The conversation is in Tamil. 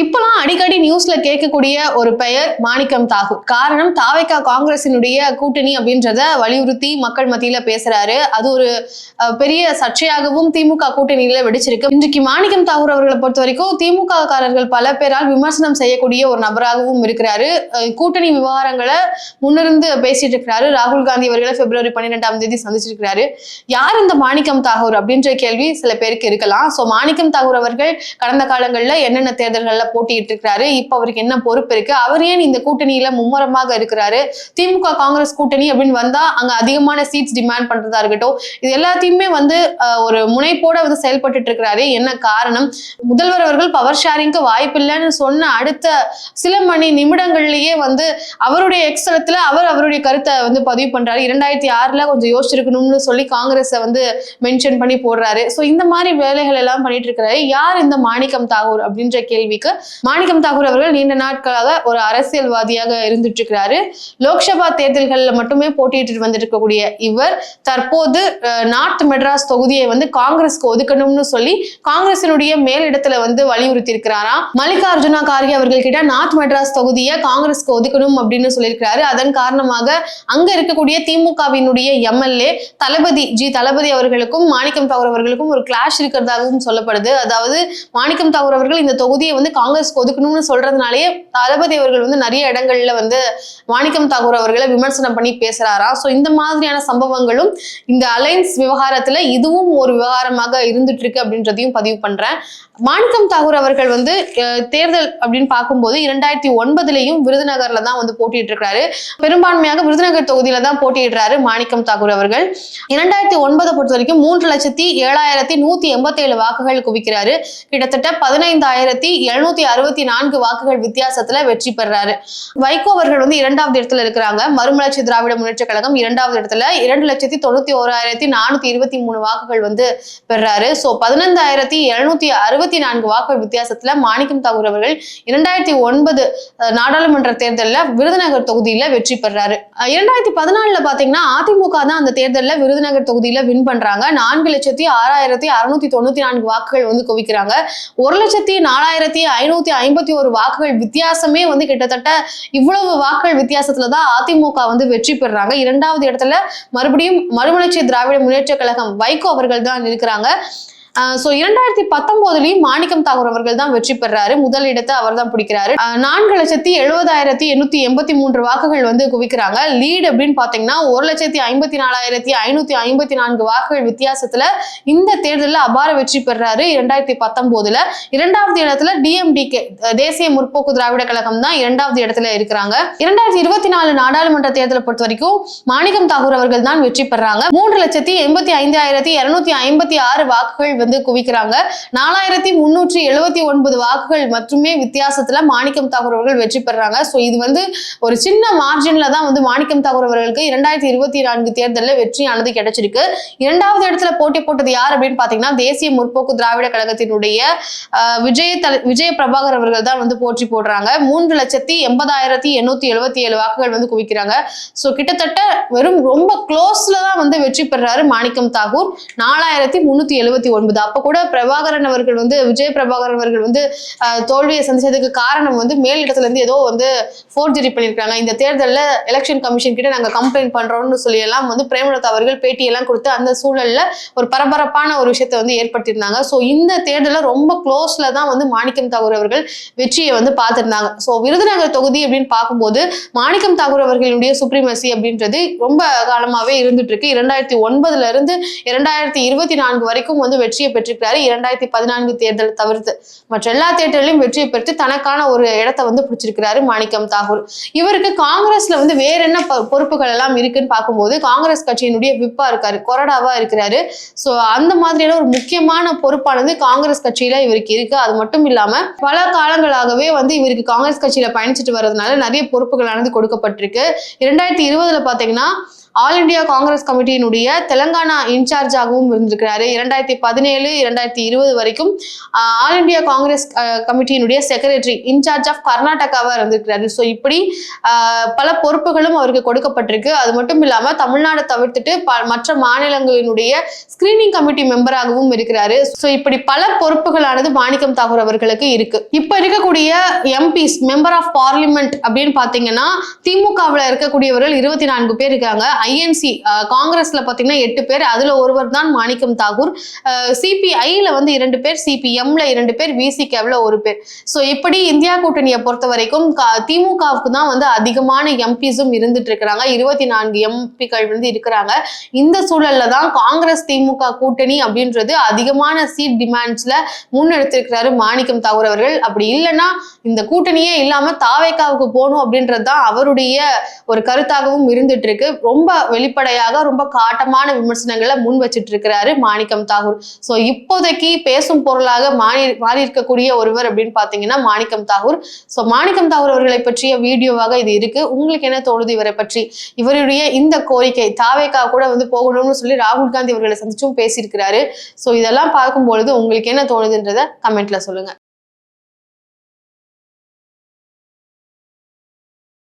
இப்பெல்லாம் அடிக்கடி நியூஸ்ல கேட்கக்கூடிய ஒரு பெயர் மாணிக்கம் தாகூர். காரணம் தாவேகா காங்கிரசினுடைய கூட்டணி அப்படின்றத வலியுறுத்தி மக்கள் மத்தியில பேசுறாரு. அது ஒரு பெரிய சர்ச்சையாகவும் திமுக கூட்டணியில வெடிச்சிருக்கு. இன்றைக்கு மாணிக்கம் தாகூர் அவர்களை பொறுத்த வரைக்கும் திமுக காரர்கள் பல பேரால் விமர்சனம் செய்யக்கூடிய ஒரு நபராகவும் இருக்கிறாரு. கூட்டணி விவகாரங்களை முன்னிருந்து பேசிட்டு இருக்கிறாரு. ராகுல் காந்தி அவர்களை பிப்ரவரி 12ஆம் தேதி சந்திச்சிருக்கிறாரு. யார் இந்த மாணிக்கம் தாகூர் அப்படின்ற கேள்வி சில பேருக்கு இருக்கலாம். சோ மாணிக்கம் தாகூர் அவர்கள் கடந்த காலங்கள்ல என்னென்ன தேர்தல்கள்ல போட்டிட்டு இருக்கிறாரு, இப்ப அவருக்கு என்ன பொறுப்பு இருக்கு, அவர் ஏன் இந்த கூட்டணியில மும்முரமாக இருக்கிறாரு, திமுக காங்கிரஸ் கூட்டணி அப்படின்னு வந்தா அங்க அதிகமான சீட்ஸ் டிமாண்ட் பண்றதா இருக்கட்டும், இது எல்லாத்தையுமே ஒரு முனைப்போட செயல்பட்டு இருக்கிறாரு. என்ன காரணம்? முதல்வர் அவர்கள் பவர் ஷேரிங்க்கு வாய்ப்பு இல்லைன்னு சொன்ன அடுத்த சில மணி நிமிடங்கள்லயே அவருடைய எக்ஸ்தலத்துல அவருடைய கருத்தை பதிவு பண்றாரு. 2006ல கொஞ்சம் யோசிச்சிருக்கணும்னு சொல்லி காங்கிரஸை மென்ஷன் பண்ணி போடுறாரு. சோ இந்த மாதிரி வேலைகள் எல்லாம் பண்ணிட்டு இருக்கிறாரு. யார் இந்த மாணிக்கம் தாகூர் அப்படின்ற கேள்விக்கு மாணிக்கம் தாகூர் அவர்கள் நீண்ட நாட்களாக ஒரு அரசியல்வாதியாக இருந்துட்டு இருக்கிறாரு. லோக்சபா தேர்தல்கள்ல மட்டுமே போட்டியிட்டு வந்திருக்கக்கூடிய இவர் தற்போது நார்த் மெட்ராஸ் தொகுதியை காங்கிரஸ்க்கு ஒதுக்கணும்னு சொல்லி காங்கிரசினுடைய மேலிடத்துல வலியுறுத்தி இருக்கிறாராம். மல்லிகார்ஜுனா கார்கே அவர்கள் கிட்ட நார்த் மெட்ராஸ் தொகுதியை காங்கிரஸ்க்கு ஒதுக்கணும் அப்படின்னு சொல்லியிருக்கிறாரு. அதன் காரணமாக அங்க இருக்கக்கூடிய திமுகவினுடைய எம்எல்ஏ தளபதி அவர்களுக்கும் மாணிக்கம் தாகூர் அவர்களுக்கும் ஒரு கிளாஷ் இருக்கிறதாகவும் சொல்லப்படுது. அதாவது மாணிக்கம் தாகூர் அவர்கள் இந்த தொகுதியை காங்கிரஸ்க்கு ஒதுக்கணும்னு சொல்றதுனாலேயே தளபதி அவர்கள் நிறைய இடங்கள்ல மாணிக்கம் தாகூர் அவர்களை விமர்சனம் பண்ணி பேசுறாராம். சோ இந்த மாதிரியான சம்பவங்களும் இந்த அலைன்ஸ் விவகாரத்துல இதுவும் ஒரு விவகாரமாக இருந்துட்டு இருக்கு அப்படின்றதையும் பதிவு பண்றேன். மாணிக்கம் தாகூர் அவர்கள் தேர்தல் அப்படின்னு பார்க்கும்போது 2009லயும் விருதுநகர்ல தான் போட்டிட்டு இருக்காரு. பெரும்பான்மையாக விருதுநகர் தொகுதியில தான் போட்டியிடுறாரு மாணிக்கம் தாகூர் அவர்கள். 2009 பொறுத்த வரைக்கும் 3,07,187 வாக்குகள் குவிக்கிறாரு. கிட்டத்தட்ட 15,764 வாக்குகள் வித்தியாசத்துல வெற்றி பெறாரு. வைகோ அவர்கள் இரண்டாவது இடத்துல இருக்கிறாங்க. மறுமலர்ச்சி திராவிட முன்னேற்ற கழகம் இரண்டாவது இடத்துல 2,91,423 வாக்குகள் பெறாரு. சோ 15,764 வாக்குகள் வித்தியாசத்துல மாணிக்கம் தாகூர் அவர்கள் 2009 நாடாளுமன்ற தேர்தலில் விருதுநகர் தொகுதியில வெற்றி பெறாரு. 2014 பாத்தீங்கன்னா அதிமுக தான் அந்த தேர்தலில் விருதுநகர் தொகுதியில வின் பண்றாங்க. 4,06,694 வாக்குகள் குவிக்கிறாங்க. 1,04,551 வாக்குகள் வித்தியாசமே கிட்டத்தட்ட இவ்வளவு வாக்குகள் வித்தியாசத்துலதான் அதிமுக வெற்றி பெறாங்க. இரண்டாவது இடத்துல மறுபடியும் மறுமலர்ச்சி திராவிட முன்னேற்ற கழகம் வைகோ அவர்கள் தான் இருக்கிறாங்க. 2019லயும் மாணிக்கம் தாகூர் அவர்கள் தான் வெற்றி பெறாரு. முதல் இடத்தை அவர் தான் பிடிக்கிறாரு. 4,70,883 வாக்குகள் குவிக்கிறாங்க. லீட் அப்படின்னு பாத்தீங்கன்னா 1,54,554 வாக்குகள் வித்தியாசத்துல இந்த தேர்தலில் அபார வெற்றி பெறாரு. 2019ல இரண்டாவது இடத்துல டிஎம்டிகே தேசிய முற்போக்கு திராவிட கழகம் தான் இரண்டாவது இடத்துல இருக்கிறாங்க. 2024 நாடாளுமன்ற தேர்தலை பொறுத்த வரைக்கும் மாணிக்கம் தாகூர் அவர்கள் தான் வெற்றி பெறாங்க. 3,85,256 வாக்குகள் குவிக்கிறாங்க. 4,379 வாக்குகள் மட்டுமே வித்தியாசத்துல மாணிக்கம் தாகூர் அவர்கள் வெற்றி பெறாங்க. சோ இது ஒரு சின்ன மார்ஜின்ல தான் மாணிக்கம் தாகூர் அவர்களுக்கு 2024 தேர்தலில் வெற்றியானது கிடைச்சிருக்கு. இரண்டாவது இடத்துல போட்டி போட்டது யார் அப்படின்னு பாத்தீங்கன்னா தேசிய முற்போக்கு திராவிட கழகத்தினுடைய விஜய பிரபாகர் அவர்கள் தான் போட்டி போடுறாங்க. 3,80,877 வாக்குகள் குவிக்கிறாங்க. சோ கிட்டத்தட்ட ரொம்ப க்ளோஸ்ல தான் வெற்றி பெறாரு மாணிக்கம் தாகூர். 4,379 அப்ப கூட பிரபாகரன் அவர்கள் விஜய பிரபாகரன் அவர்கள் தோல்வியை சந்திச்சதுக்கு காரணம் மேலிடத்துல இருந்து ஏதோ ஃபோர்ஜரி பண்ணிருக்காங்க, இந்த தேர்தலில் எலெக்ஷன் கமிஷன் கிட்ட நாங்க கம்ப்ளைண்ட் பண்றோம்னு சொல்லி எல்லாம் பிரேமலதா அவர்கள் பேட்டியெல்லாம் கொடுத்து அந்த சூழல்ல ஒரு பரபரப்பான ஒரு விஷயத்தை ஏற்படுத்தியிருந்தாங்க. சோ இந்த தேர்தலில் ரொம்ப க்ளோஸ்ல தான் மாணிக்கம் தாகூர் அவர்கள் வெற்றியை பார்த்திருந்தாங்க. சோ விருதுநகர் தொகுதி அப்படின்னு பார்க்கும்போது மாணிக்கம் தாகூர் அவர்களுடைய சுப்ரீமசி அப்படின்றது ரொம்ப காலமாவே இருந்துட்டு இருக்கு. 2009ல இருந்து 2024 வரைக்கும் வெற்றியை பெற்றிருக்கிறாரு. 2014 தேர்தல் தவிர்த்து மற்ற எல்லா தேர்தலிலும் வெற்றியை பெற்று தனக்கான ஒரு இடத்தை பிடிச்சிருக்கிறாரு மாணிக்கம் தாகூர். இவருக்கு காங்கிரஸ்ல வேற என்ன பொறுப்புகள் எல்லாம் இருக்குன்னு பார்க்கும்போது காங்கிரஸ் கட்சியினுடைய விப்பா இருக்காரு, கொறடாவா இருக்கிறாரு. சோ அந்த மாதிரியான ஒரு முக்கியமான பொறுப்பானது காங்கிரஸ் கட்சியில இவருக்கு இருக்கு. அது மட்டும் இல்லாம பல காலங்களாகவே இவருக்கு காங்கிரஸ் கட்சியில பயணிச்சுட்டு வர்றதுனால நிறைய பொறுப்புகளானது கொடுக்கப்பட்டிருக்கு. 2020ல பாத்தீங்கன்னா ஆல் இந்தியா காங்கிரஸ் கமிட்டியினுடைய தெலங்கானா இன்சார்ஜாகவும் இருந்திருக்கிறாரு. 2017 2020 வரைக்கும் ஆல் இந்தியா காங்கிரஸ் கமிட்டியினுடைய செக்ரட்டரி இன்சார்ஜ் ஆஃப் கர்நாடகாவா இருந்திருக்கிறாரு. ஸோ இப்படி பல பொறுப்புகளும் அவருக்கு கொடுக்கப்பட்டிருக்கு. அது மட்டும் இல்லாம தமிழ்நாடு தவிர்த்துட்டு மற்ற மாநிலங்களினுடைய ஸ்கிரீனிங் கமிட்டி மெம்பராகவும் இருக்கிறாரு. ஸோ இப்படி பல பொறுப்புகளானது மாணிக்கம் தாகூர் அவர்களுக்கு இருக்கு. இப்ப இருக்கக்கூடிய எம்பிஸ் மெம்பர் ஆஃப் பார்லிமெண்ட் அப்படின்னு பாத்தீங்கன்னா திமுகவில் இருக்கக்கூடியவர்கள் 24 பேர் இருக்காங்க. ஐஎன்சி காங்கிரஸ்ல பாத்தீங்கன்னா 8 பேர், அதுல ஒருவர் தான் மாணிக்கம் தாகூர். சிபிஐல வந்து 2 பேர், சிபிஎம்ல 2 பேர், விசிகேவ்ல 1 பேர். ஸோ இப்படி இந்தியா கூட்டணியை பொறுத்த வரைக்கும் திமுகவுக்கு தான் வந்து அதிகமான எம்பிஸும் இருந்துட்டு இருக்கிறாங்க. 24 எம்பிக்கள் வந்து இருக்கிறாங்க. இந்த சூழல்ல தான் காங்கிரஸ் திமுக கூட்டணி அப்படின்றது அதிகமான சீட் டிமாண்ட்ஸ்ல முன்னெடுத்திருக்கிறாரு மாணிக்கம் தாகூர் அவர்கள். அப்படி இல்லைன்னா இந்த கூட்டணியே இல்லாம தாவேகாவுக்கு போகணும் அப்படின்றது தான் அவருடைய ஒரு கருத்தாகவும் இருந்துட்டு இருக்கு. ரொம்ப வெளிப்படையாக ரொம்ப காட்டமான விமர்சனங்களை முன் வச்சிட்டு இருக்கிறாரு மாணிக்கம் தாகூர். ஸோ இப்போதைக்கு பேசும் பொருளாக மாறி இருக்கக்கூடிய ஒருவர் அப்படின்னு பாத்தீங்கன்னா மாணிக்கம் தாகூர். ஸோ மாணிக்கம் தாகூர் அவர்களை பற்றிய வீடியோவாக இது இருக்கு. உங்களுக்கு என்ன தோணுது இவரை பற்றி? இவருடைய இந்த கோரிக்கை தாவேகா கூட வந்து போகணும்னு சொல்லி ராகுல் காந்தி அவர்களை சந்திச்சும் பேசியிருக்கிறாரு. ஸோ இதெல்லாம் பார்க்கும்பொழுது உங்களுக்கு என்ன தோணுதுன்றத கமெண்ட்ல சொல்லுங்க.